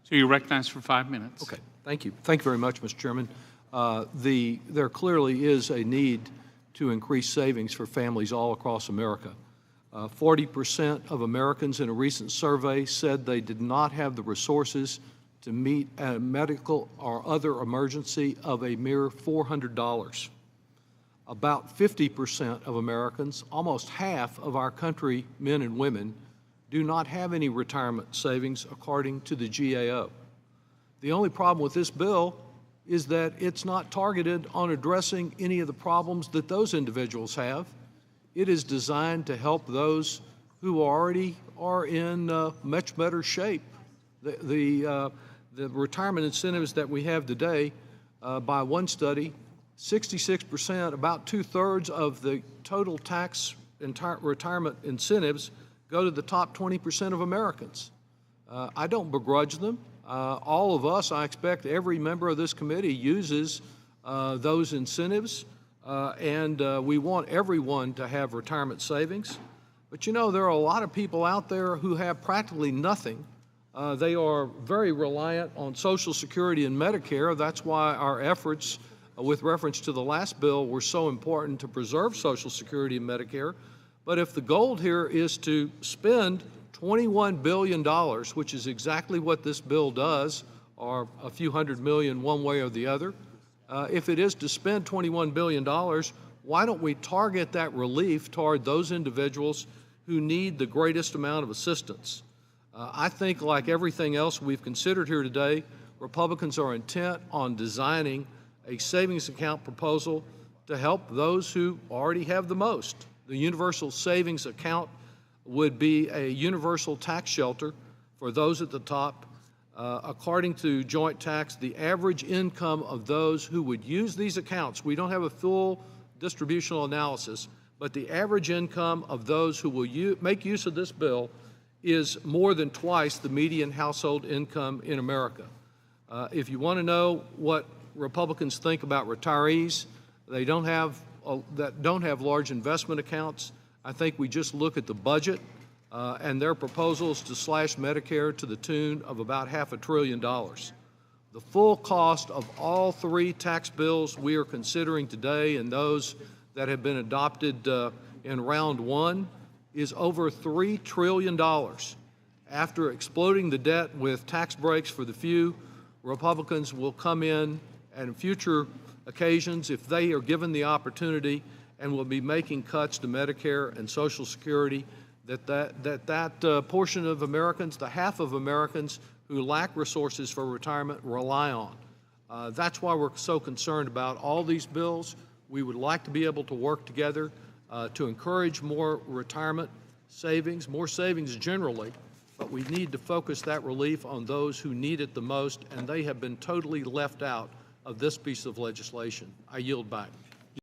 So you're recognized for 5 minutes. Okay, thank you. Thank you very much, Mr. Chairman. There clearly is a need to increase savings for families all across America. 40% of Americans in a recent survey said they did not have the resources to meet a medical or other emergency of a mere $400. About 50% of Americans, almost half of our country, men and women, do not have any retirement savings according to the GAO. The only problem with this bill is that it's not targeted on addressing any of the problems that those individuals have. It is designed to help those who already are in much better shape. The retirement incentives that we have today, by one study, 66%, about 2/3 of the total tax retirement incentives go to the top 20% of Americans. I don't begrudge them. All of us, I expect every member of this committee uses those incentives, and we want everyone to have retirement savings. But you know, there are a lot of people out there who have practically nothing. They are very reliant on Social Security and Medicare. That's why our efforts with reference to the last bill were so important to preserve Social Security and Medicare. But if the goal here is to spend $21 billion, which is exactly what this bill does, or a few hundred million one way or the other, if it is to spend $21 billion, why don't we target that relief toward those individuals who need the greatest amount of assistance? I think, like everything else we've considered here today, Republicans are intent on designing a savings account proposal to help those who already have the most. The universal savings account would be a universal tax shelter for those at the top. According to joint tax, the average income of those who would use these accounts, we don't have a full distributional analysis, but the average income of those who will make use of this bill is more than twice the median household income in America. If you want to know what Republicans think about retirees that don't have large investment accounts, I think we just look at the budget and their proposals to slash Medicare to the tune of about $500 billion. The full cost of all three tax bills we are considering today and those that have been adopted in round one is over $3 trillion. After exploding the debt with tax breaks for the few, Republicans will come in and future occasions, if they are given the opportunity, and will be making cuts to Medicare and Social Security that portion of Americans, the half of Americans who lack resources for retirement, rely on. That's why we're so concerned about all these bills. We would like to be able to work together to encourage more retirement savings, more savings generally, but we need to focus that relief on those who need it the most, and they have been totally left out of this piece of legislation. I yield back.